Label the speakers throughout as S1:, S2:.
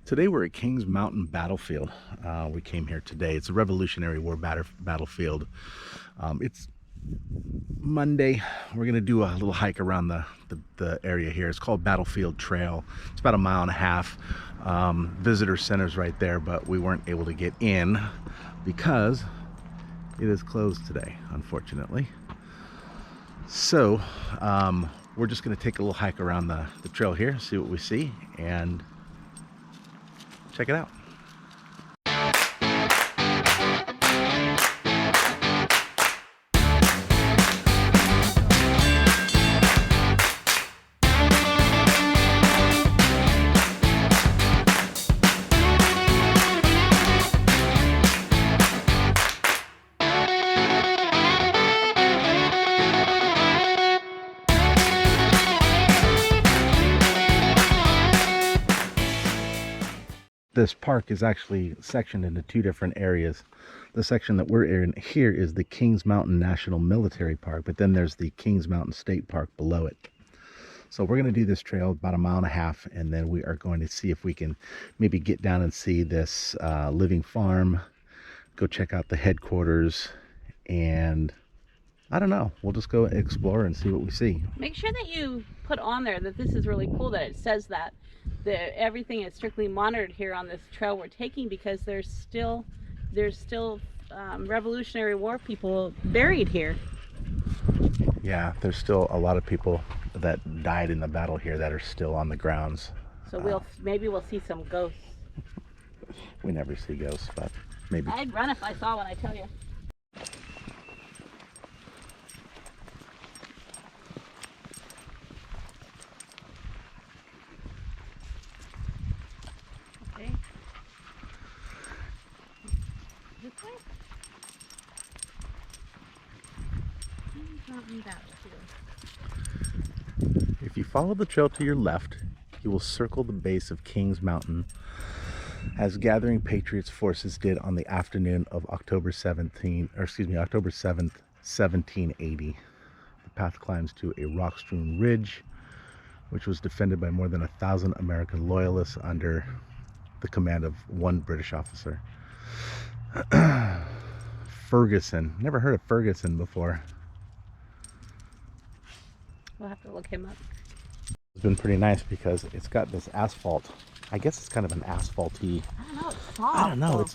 S1: Today we're at Kings Mountain Battlefield. We came here today. It's a Revolutionary War battlefield. It's Monday. We're gonna do a little hike around the area here. It's called Battlefield Trail. It's about 1.5 miles. Visitor center's right there, but we weren't able to get in because it is closed today, unfortunately. So we're just gonna take a little hike around the trail here, see what we see, and check it out. This park is actually sectioned into 2 different areas. The section that we're in here is the Kings Mountain National Military Park, but then there's the Kings Mountain State Park below it. So we're going to do this trail about 1.5 miles, and then we are going to see if we can maybe get down and see this living farm, go check out the headquarters, and I don't know, we'll just go explore and see what we see.
S2: Make sure that you put on there that this is really cool, that it says that everything is strictly monitored here on this trail we're taking, because there's still Revolutionary War people buried here.
S1: Yeah, there's still a lot of people that died in the battle here that are still on the grounds.
S2: So maybe we'll see some ghosts.
S1: We never see ghosts, but maybe.
S2: I'd run if I saw one, I tell you. Okay. This way? Mountain Battlefield.
S1: If you follow the trail to your left, you will circle the base of Kings Mountain, as gathering Patriots forces did on the afternoon of October 7th, 1780. The path climbs to a rock-strewn ridge, which was defended by more than 1,000 American loyalists under the command of one British officer. Ferguson. Never heard of Ferguson before.
S2: We'll have to look him up.
S1: It's been pretty nice because it's got this asphalt. I guess it's kind of an asphalty.
S2: I don't know, it's soft.
S1: I don't know.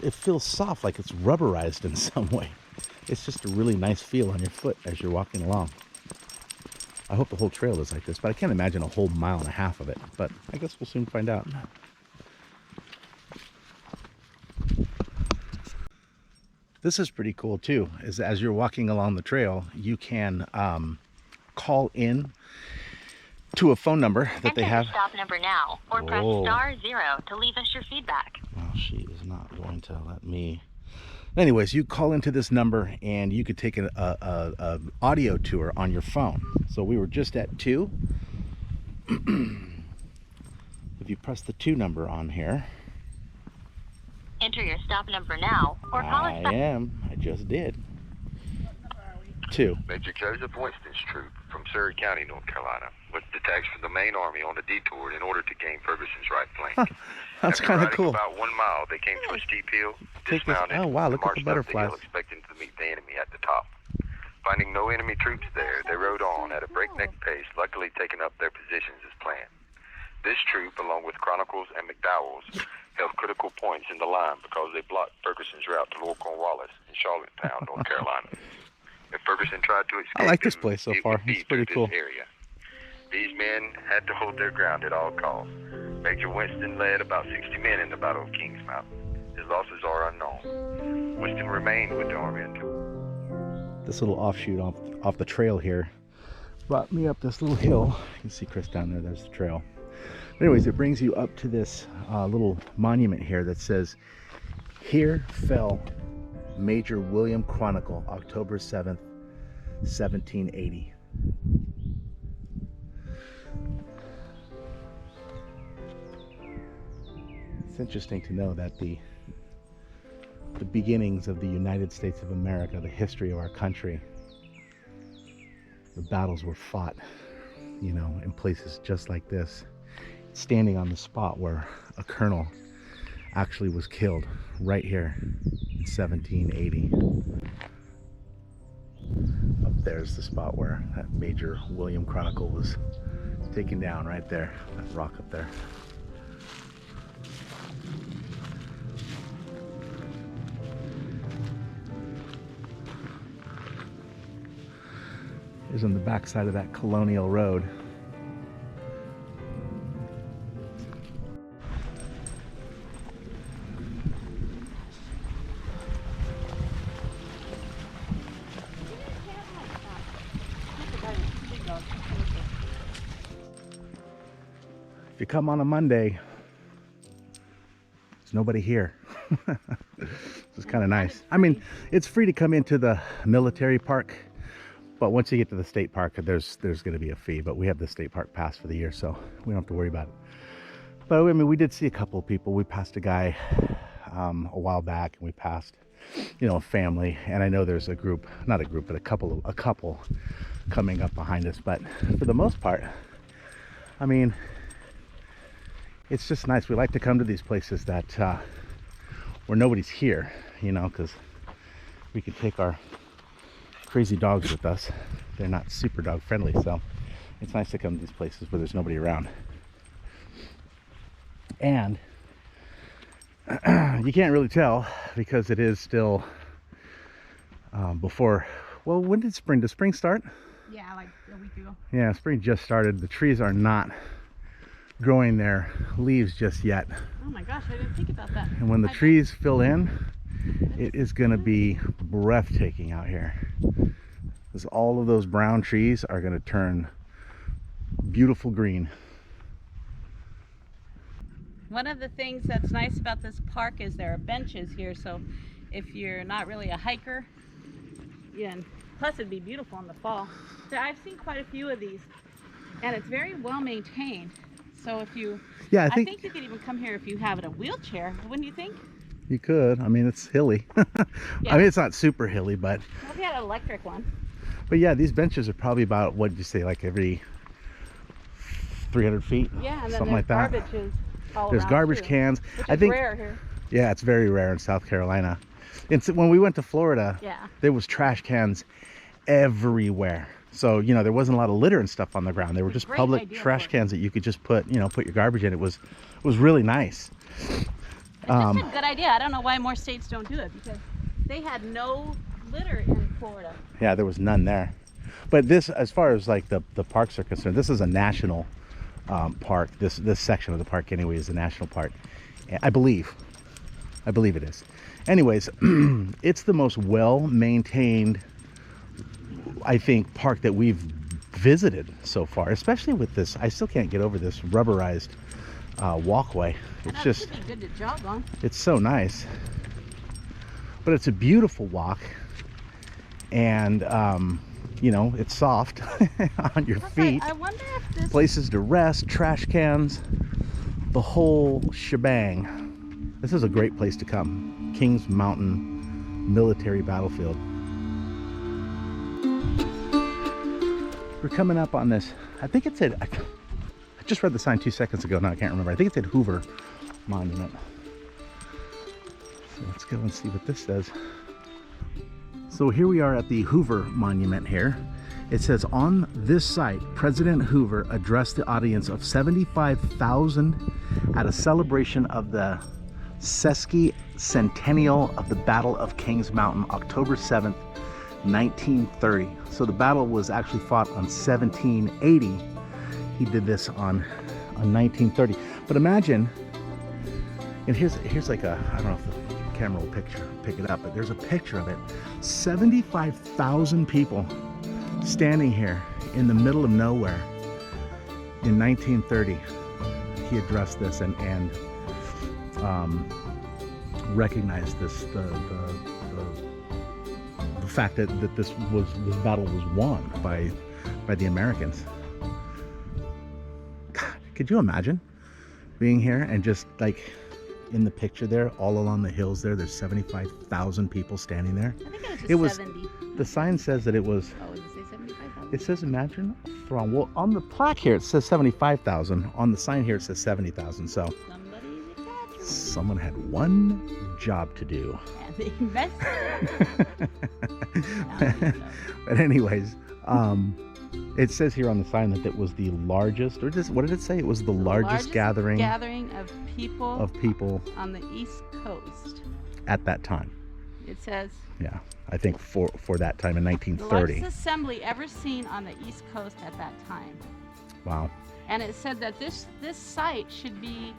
S1: It feels soft, like it's rubberized in some way. It's just a really nice feel on your foot as you're walking along. I hope the whole trail is like this, but I can't imagine a whole 1.5 miles of it. But I guess we'll soon find out. This is pretty cool too, is as you're walking along the trail, you can call in to a phone number that they have.
S3: Stop number now, or press *0 to leave us your feedback.
S1: Well, she is not going to let me. Anyways, you call into this number and you could take an audio tour on your phone. So we were just at 2. If you press the 2 number on here.
S3: Enter your stop number now, or call us back.
S1: I just did. 2.
S4: Major Joseph Winston's troop from Surrey County, North Carolina, was detached from the main army on a detour in order to gain Ferguson's right flank.
S1: That's kind of cool.
S4: About 1 mile, they came to a steep hill, dismounted,
S1: oh wow, look at the butterflies.
S4: hill, expecting to meet the enemy at the top. Finding no enemy troops there, they rode on at a breakneck pace, luckily taking up their positions as planned. This troop, along with Chronicles and McDowell's, held critical points in the line because they blocked Ferguson's route to Lord Cornwallis in Charlottetown, North Carolina. If Ferguson tried to escape,
S1: I like this place so far. It's pretty cool.
S4: Area. These men had to hold their ground at all costs. Major Winston led about 60 men in the Battle of Kings Mountain. His losses are unknown. Winston remained with the army until...
S1: This little offshoot off the trail here brought me up this little hill. You can see Chris down there. There's the trail. But anyways, it brings you up to this little monument here that says, "Here fell Major William Chronicle, October 7th, 1780. It's interesting to know that the beginnings of the United States of America, the history of our country, the battles were fought, you know, in places just like this. standing on the spot where a colonel actually was killed right here in 1780. Up there's the spot where that Major William Chronicle was taken down, right there, that rock up there. Is on the back side of that Colonial Road. If you come on a Monday, there's nobody here. It's kind of nice. I mean, it's free to come into the military park, but once you get to the state park, there's going to be a fee. But we have the state park pass for the year, so we don't have to worry about it. But I mean, we did see a couple of people. We passed a guy a while back, and we passed, a family. And I know there's a group, not a group, but a couple coming up behind us. But for the most part, I mean, it's just nice. We like to come to these places that where nobody's here, because we can take our crazy dogs with us. They're not super dog friendly, so it's nice to come to these places where there's nobody around. And you can't really tell because it is still before, well, when did spring start?
S2: Yeah, like a week ago.
S1: Yeah, spring just started. The trees are not growing their leaves just yet.
S2: Oh my gosh, I didn't think about that.
S1: And when the trees fill in, it is going to be breathtaking out here. Because all of those brown trees are going to turn beautiful green.
S2: One of the things that's nice about this park is there are benches here, so if you're not really a hiker, and plus it'd be beautiful in the fall. So I've seen quite a few of these, and it's very well maintained. So if you,
S1: yeah,
S2: I think you could even come here if you have a wheelchair, wouldn't you think?
S1: You could. I mean, it's hilly.
S2: Yeah.
S1: I mean, it's not super hilly, but.
S2: Well, if you had an electric one.
S1: But yeah, these benches are probably about, what did you say, like every 300 feet?
S2: Yeah, and then
S1: something like that.
S2: garbage is all
S1: There's
S2: around
S1: garbage
S2: too,
S1: cans.
S2: which
S1: I
S2: is
S1: think
S2: rare here.
S1: Yeah, it's very rare in South Carolina. When we went to Florida,
S2: Yeah.
S1: there was trash cans everywhere. So, there wasn't a lot of litter and stuff on the ground. They were just
S2: Great
S1: public
S2: idea
S1: trash
S2: for it.
S1: cans that you could just put your garbage in. It was really nice.
S2: It's just a good idea. I don't know why more states don't do it, because they had no litter in Florida.
S1: Yeah, there was none there. But this, as far as like the parks are concerned, this is a national park. This section of the park anyway is a national park. I believe it is. Anyways, it's the most well-maintained, I think, park that we've visited so far, especially with this. I still can't get over this rubberized walkway. It's just,
S2: should be good to jog on.
S1: it's so nice. But it's a beautiful walk, and it's soft on your feet.
S2: I wonder if this
S1: Places to rest, trash cans, the whole shebang. This is a great place to come. Kings Mountain Military Battlefield. We're coming up on this. I think it said, I just read the sign 2 seconds ago. Now I can't remember. I think it said Hoover Monument. So let's go and see what this says. So here we are at the Hoover Monument here. It says, on this site, President Hoover addressed the audience of 75,000 at a celebration of the sesquicentennial of the Battle of Kings Mountain, October 7th, 1930. So the battle was actually fought on 1780. He did this on 1930. But imagine, and here's like a, I don't know if the camera will pick it up, but there's a picture of it. 75,000 people standing here in the middle of nowhere in 1930. He addressed this and recognized this, the fact that this battle was won by the Americans. God, could you imagine being here and just like in the picture there, all along the hills there's 75,000 people standing there?
S2: I think it was 70.
S1: The sign says that it was,
S2: Oh, did it say 75,000?
S1: It says imagine throng. Well, on the plaque here it says 75,000. On the sign here it says 70,000. So
S2: Somebody's exaggerating.
S1: someone had one job to do.
S2: And they invested.
S1: But anyways, it says here on the sign that it was the largest, or just what did it say? It was the largest gathering
S2: of people on the East Coast.
S1: at that time.
S2: It says
S1: Yeah, I think for that time in
S2: the
S1: 1930.
S2: largest assembly ever seen on the East Coast at that time.
S1: Wow.
S2: And it said that this site should be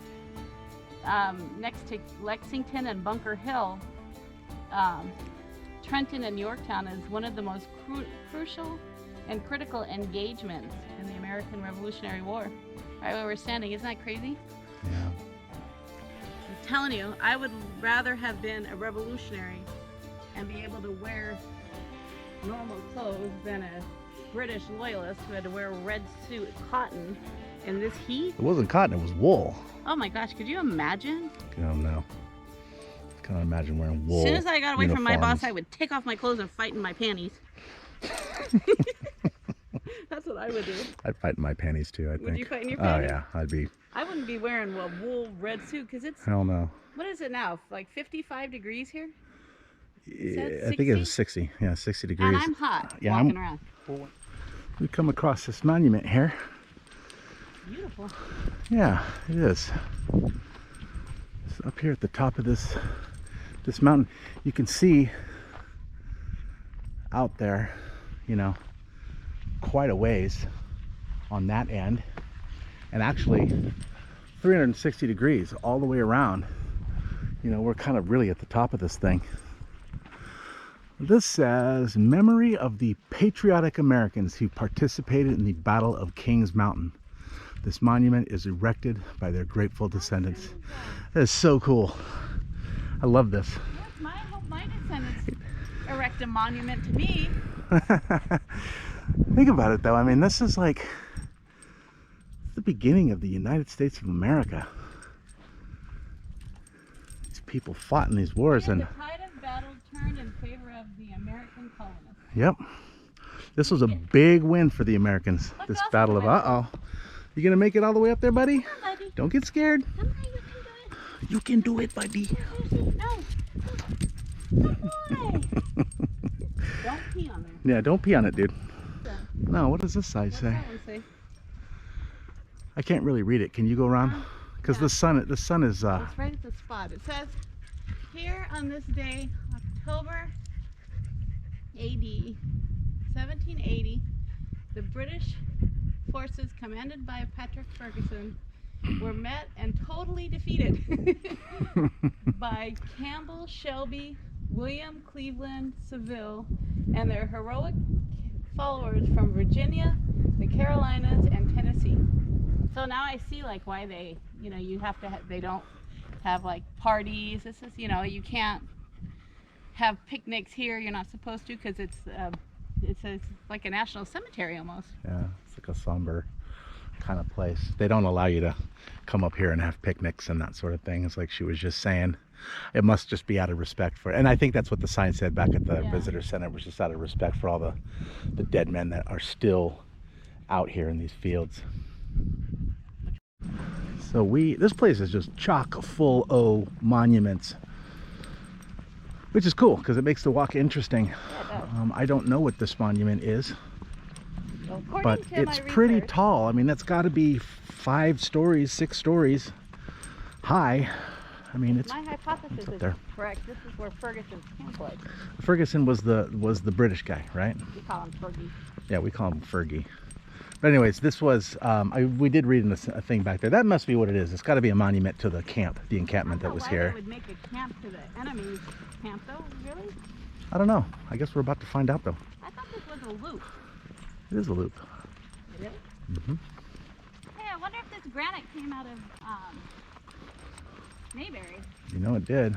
S2: next to Lexington and Bunker Hill. Trenton and Yorktown is one of the most crucial and critical engagements in the American Revolutionary War. Right where we're standing, isn't that crazy?
S1: Yeah.
S2: I'm telling you, I would rather have been a revolutionary and be able to wear normal clothes than a British loyalist who had to wear a red suit, cotton, in this heat.
S1: It wasn't cotton, it was wool.
S2: Oh my gosh, could you imagine?
S1: I don't know. Can't imagine wearing wool.
S2: As soon as I got away from my boss,
S1: uniforms.
S2: I would take off my clothes and fight in my panties. That's what I would do.
S1: I'd fight in my panties too, I think.
S2: Would you fight in your
S1: Oh
S2: panties?
S1: yeah, I'd be.
S2: I wouldn't be wearing a wool red suit because it's,
S1: Hell no.
S2: what is it now? Like 55 degrees here?
S1: Yeah,
S2: that
S1: I think it was
S2: 60?
S1: 60. Yeah, 60 degrees.
S2: And I'm hot
S1: Yeah,
S2: walking around.
S1: We come across this monument here.
S2: Beautiful.
S1: Yeah, it is. It's up here at the top of this mountain. You can see out there, you know, quite a ways on that end, and actually 360 degrees all the way around. You know, we're kind of really at the top of this thing. This says, memory of the patriotic Americans who participated in the Battle of Kings Mountain. This monument is erected by their grateful descendants. That is so cool. I love this.
S2: Yes, I hope my descendants erect a monument to me.
S1: Think about it though. I mean, this is like the beginning of the United States of America. These people fought in these wars, and
S2: The tide of battle turned in favor of the American colonists.
S1: yep, this was a big win for the Americans.
S2: Look
S1: This
S2: up,
S1: battle of you gonna make it all the way up there, buddy?
S2: Come on, buddy.
S1: Don't get scared.
S2: Come on, you can do it.
S1: You can do it, buddy.
S2: No. Come on. Don't pee on there.
S1: Yeah, don't pee on it, dude.
S2: Yeah.
S1: No, what does this side
S2: What's
S1: say?
S2: that one say?
S1: I can't really read it. Can you go around? Because
S2: Yeah.
S1: the sun is
S2: It's right at the spot. It says, here on this day, October AD 1780, the British forces commanded by Patrick Ferguson were met and totally defeated by Campbell, Shelby, William Cleveland, Seville, and their heroic followers from Virginia, the Carolinas, and Tennessee. So now I see like why they, you know, you have to, they don't have like parties. This is, you know, you can't have picnics here. You're not supposed to because it's like a national cemetery almost.
S1: Yeah, it's like a somber kind of place. They don't allow you to come up here and have picnics and that sort of thing. It's like she was just saying. It must just be out of respect for, and I think that's what the sign said back at the visitor center. It was just out of respect for all the dead men that are still out here in these fields. So this place is just chock full of monuments, which is cool because it makes the walk interesting.
S2: Yeah, it does.
S1: I don't know what this monument is,
S2: Well, according
S1: but
S2: to
S1: it's
S2: my
S1: pretty
S2: research,
S1: tall. I mean, that's got to be 5 stories, 6 stories high. I mean, it's
S2: my hypothesis
S1: up
S2: is
S1: there.
S2: correct. This is where Ferguson's camp was.
S1: Ferguson was the British guy, right?
S2: We call him Fergie.
S1: Yeah, we call him Fergie. But anyways, this was we did read in a thing back there. That must be what it is. It's got to be a monument to the camp, the encampment that was
S2: Why
S1: here.
S2: they would make a camp to the enemy's camp though? Really?
S1: I don't know. I guess we're about to find out though.
S2: I thought this was a loop.
S1: It is a loop.
S2: It is?
S1: Mm-hmm.
S2: Hey, I wonder if this granite came out of Mayberry.
S1: You know it did.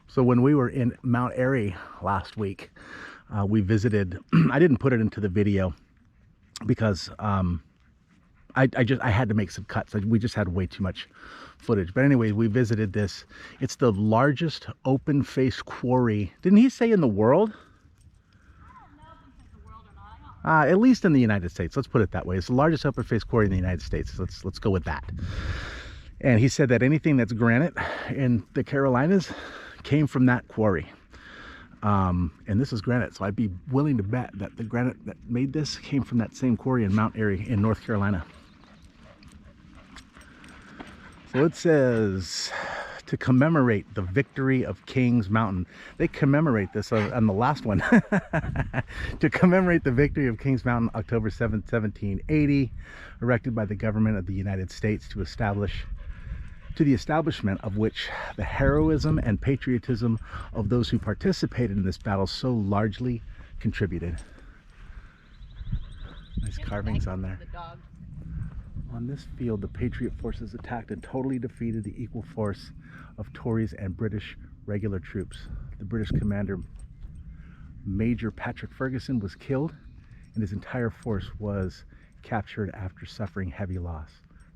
S1: So when we were in Mount Airy last week, we visited. I didn't put it into the video because I had to make some cuts. We just had way too much footage. But anyway, we visited this. It's the largest open face quarry. Didn't he say in the world?
S2: I don't know if it's the world or not. I
S1: At least in the United States. Let's put it that way. It's the largest open face quarry in the United States. Let's go with that. And he said that anything that's granite in the Carolinas came from that quarry. And this is granite, so I'd be willing to bet that the granite that made this came from that same quarry in Mount Airy in North Carolina. So it says, to commemorate the victory of Kings Mountain. They commemorate this on the last one. To commemorate the victory of Kings Mountain, October 7th, 1780, erected by the government of the United States to the establishment of which the heroism and patriotism of those who participated in this battle so largely contributed. Nice carvings on there. On this field, the Patriot forces attacked and totally defeated the equal force of Tories and British regular troops. The British commander, Major Patrick Ferguson, was killed, and his entire force was captured after suffering heavy loss.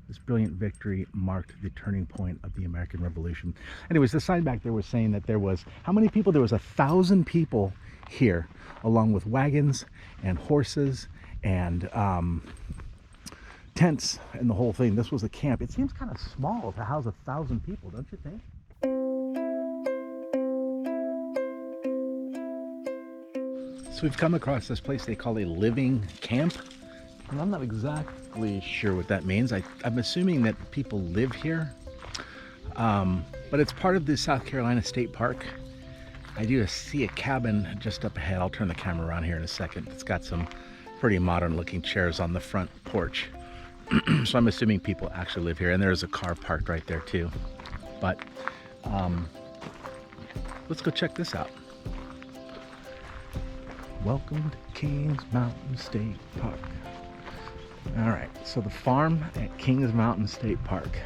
S1: This brilliant victory marked the turning point of the American Revolution. Anyways, the sign back there was saying that there was, how many people? There was 1,000 people here, along with wagons and horses and tents and the whole thing. This was a camp. It seems kind of small to house 1,000 people, don't you think? So we've come across this place they call a living camp, and I'm not exactly sure what that means. I'm assuming that people live here, but it's part of the South Carolina State Park. I do see a cabin just up ahead. I'll turn the camera around here in a second. It's got some pretty modern looking chairs on the front porch. So I'm assuming people actually live here, and there's a car parked right there too. But let's go check this out. Welcome to Kings Mountain State Park. All right, so the farm at Kings Mountain State Park.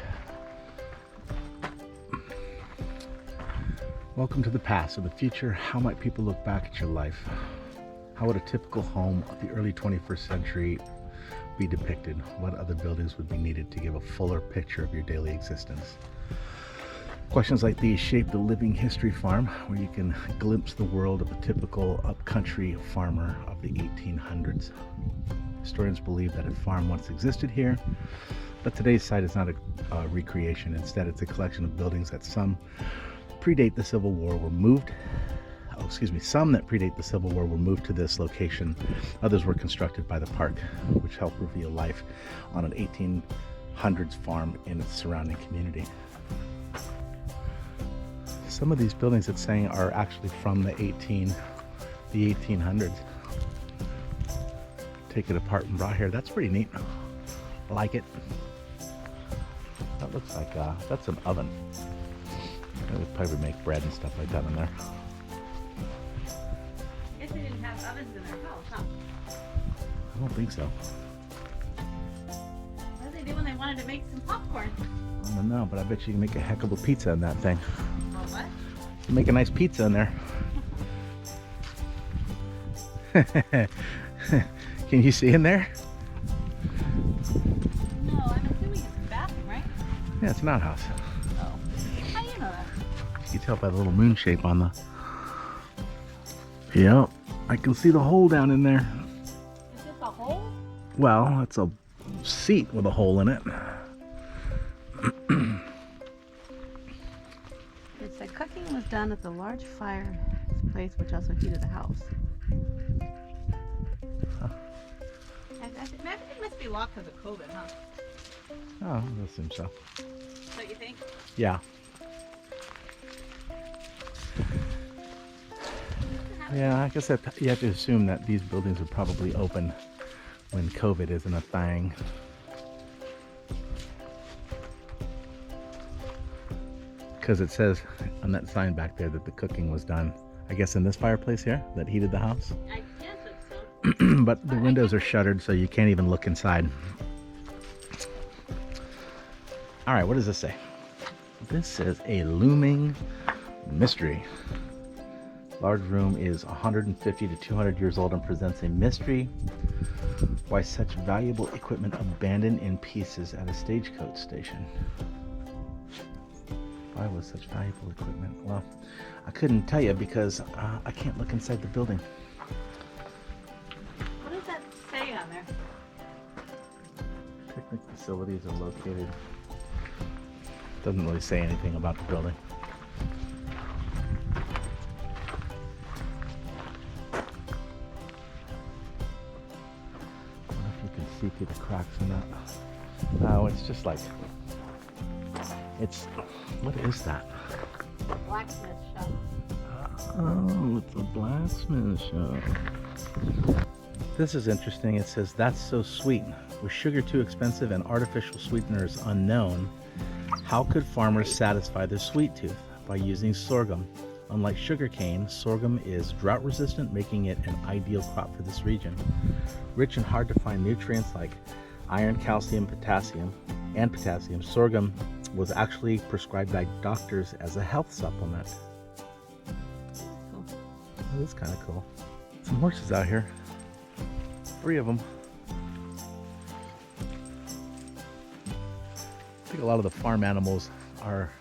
S1: Welcome to the past and the future. How might people look back at your life? How would a typical home of the early 21st century be depicted? What other buildings would be needed to give a fuller picture of your daily existence? Questions like these shape the living history farm, where you can glimpse the world of a typical upcountry farmer of the 1800s. Historians believe that a farm once existed here, but today's site is not a recreation. Instead, it's a collection of buildings that some predate the Civil War were moved. Some that predate the Civil War were moved to this location. Others were constructed by the park, which helped reveal life on an 1800s farm in its surrounding community. Some of these buildings it's saying are actually from the 1800s. Take it apart and brought here. That's pretty neat. I like it. That looks like that's an oven. They would probably make bread and stuff like that in there.
S2: I guess they didn't have ovens in their house, huh?
S1: I don't think so.
S2: What did they do when they wanted to make some popcorn?
S1: I don't know, but I bet you can make a heck of a pizza in that thing.
S2: Well, what?
S1: You can make a nice pizza in there. Can you see in there?
S2: No, I'm assuming it's a bathroom, right?
S1: Yeah, it's an outhouse.
S2: Oh. How do you know that?
S1: You can tell by the little moon shape on the... Yep, I can see the hole down in there.
S2: Is this a hole?
S1: Well, it's a seat with a hole in it.
S2: It said cooking was done at the large fireplace, which also heated the house.
S1: Huh.
S2: I think it must be locked because of COVID, huh?
S1: Oh, I assume so.
S2: Don't you think?
S1: Yeah. Yeah, I guess that you have to assume that these buildings are probably open when COVID isn't a thing. Because it says on that sign back there that the cooking was done, I guess, in this fireplace here that heated the house.
S2: I guess it's so.
S1: But the windows are shuttered, so you can't even look inside. All right, what does this say? This says a looming mystery. Large room is 150 to 200 years old and presents a mystery. Why such valuable equipment abandoned in pieces at a stagecoach station? Why was such valuable equipment? Well, I couldn't tell you because I can't look inside the building.
S2: What is that
S1: facilities are located. Doesn't really say anything about the building. I wonder if you can see through the cracks in that. No, it's just like, what is that?
S2: Blacksmith shop.
S1: Oh, it's a blacksmith shop. This is interesting. It says, "That's so sweet. With sugar too expensive and artificial sweeteners unknown, how could farmers satisfy their sweet tooth? By using sorghum. Unlike sugarcane, sorghum is drought resistant, making it an ideal crop for this region. Rich in hard to find nutrients like iron, calcium, potassium, sorghum was actually prescribed by doctors as a health supplement."
S2: Cool.
S1: That is kind of cool. Some horses out here. 3 of them. I think a lot of the farm animals are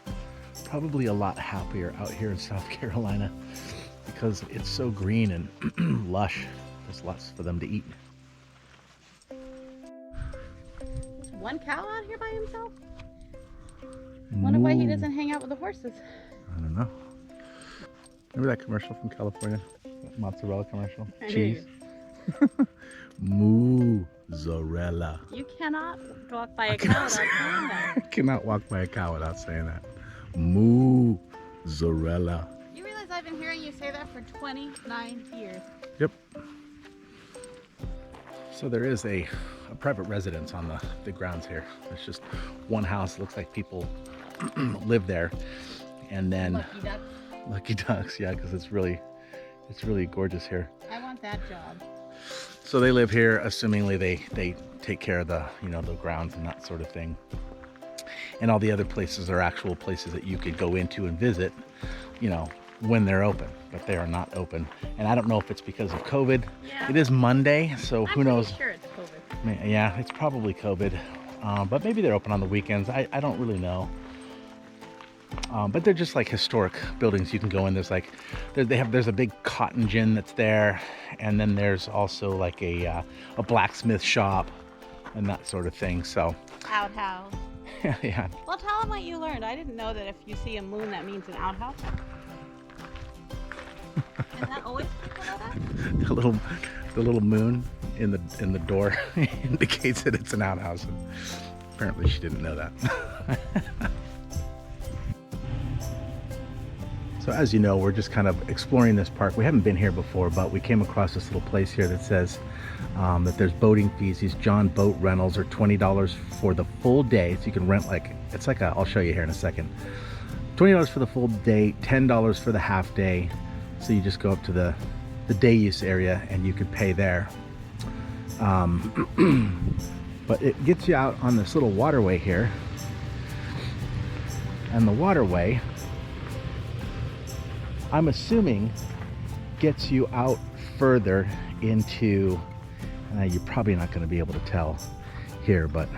S1: probably a lot happier out here in South Carolina because it's so green and lush. There's lots for them to eat.
S2: There's one cow out here by himself? Wonder why he doesn't hang out with the horses.
S1: I don't know. Remember that commercial from California? Mozzarella commercial?
S2: I
S1: Cheese? Mozzarella.
S2: You cannot walk by a cow without saying that.
S1: I cannot walk by a cow without saying that. Mozzarella.
S2: You realize I've been hearing you say that for 29 years.
S1: Yep. So there is a private residence on the grounds here. There's just one house. Looks like people live there. And then
S2: Lucky ducks.
S1: Lucky ducks, yeah, because it's really gorgeous here.
S2: I want that job.
S1: So they live here, assumingly they take care of the the grounds and that sort of thing. And all the other places are actual places that you could go into and visit, when they're open, but they are not open. And I don't know if it's because of COVID.
S2: Yeah.
S1: It is Monday, so who knows?
S2: I'm pretty sure it's COVID.
S1: Yeah, it's probably COVID. But maybe they're open on the weekends. I don't really know. But they're just like historic buildings. You can go in. There's like, there's a big cotton gin that's there, and then there's also like a blacksmith shop and that sort of thing. So
S2: Outhouse.
S1: yeah.
S2: Well, tell them what you learned. I didn't know that if you see a moon, that means an outhouse. Is that always people know that?
S1: The little moon in the door indicates that it's an outhouse. And apparently, she didn't know that. So as you know, we're just kind of exploring this park. We haven't been here before, but we came across this little place here that says that there's boating fees. These John boat rentals are $20 for the full day. So you can rent I'll show you here in a second. $20 for the full day, $10 for the half day. So you just go up to the day use area and you could pay there. But it gets you out on this little waterway here. And the waterway, I'm assuming, gets you out further into, you're probably not going to be able to tell here, but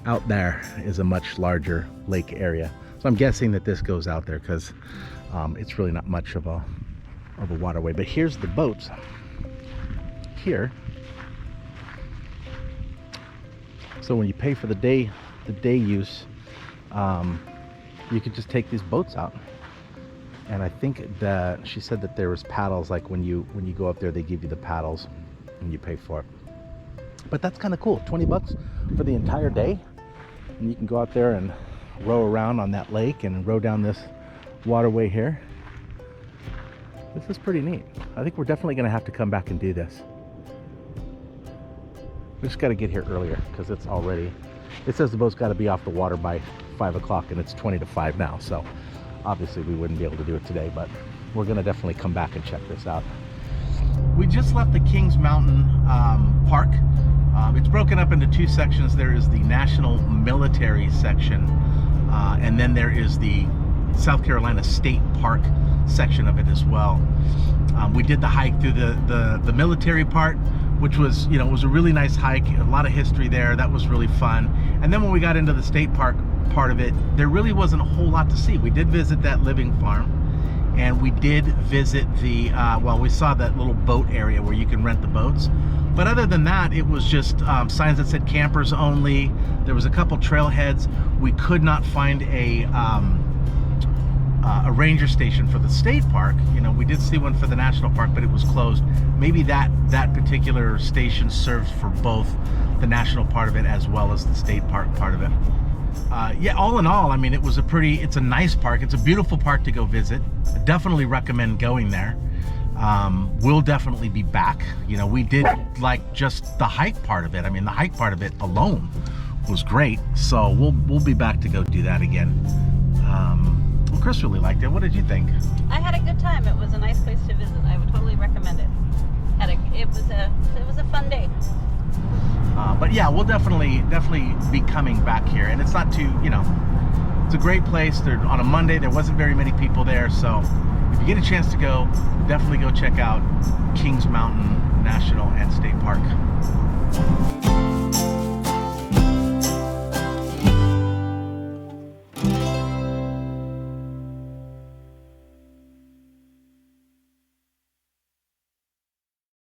S1: out there is a much larger lake area. So I'm guessing that this goes out there because it's really not much of a waterway. But here's the boats here. So when you pay for the day use, you could just take these boats out. And I think that she said that there was paddles, like when you go up there, they give you the paddles and you pay for it. But that's kind of cool. 20 bucks for the entire day. And you can go out there and row around on that lake and row down this waterway here. This is pretty neat. I think we're definitely going to have to come back and do this. We just got to get here earlier because it says the boat's got to be off the water by 5 o'clock and it's 20 to 5 now. So obviously we wouldn't be able to do it today, but we're going to definitely come back and check this out. We just left the Kings Mountain Park. It's broken up into 2 sections. There is the National Military section, and then there is the South Carolina State Park section of it as well. We did the hike through the military part, which was, it was a really nice hike, a lot of history there. That was really fun. And then when we got into the state park part of it, there really wasn't a whole lot to see. We did visit that living farm, and we did visit we saw that little boat area where you can rent the boats, But other than that, it was just signs that said campers only. There was a couple trailheads. We could not find a ranger station for the state park. You know, we did see one for the national park, but it was closed. Maybe that particular station serves for both the national part of it as well as the state park part of it. Yeah, all in all, I mean, it's a nice park. It's a beautiful park to go visit. I definitely recommend going there. We'll definitely be back. You know, we did like just the hike part of it. I mean, the hike part of it alone was great. So we'll be back to go do that again. Well, Chris really liked it. What did you think?
S2: I had a good time. It was a nice place to visit. I would totally recommend it. It was a fun day.
S1: But yeah, we'll definitely be coming back here. And it's not too, you know, it's a great place. On a Monday, there wasn't very many people there. So if you get a chance to go, definitely go check out Kings Mountain National and State Park.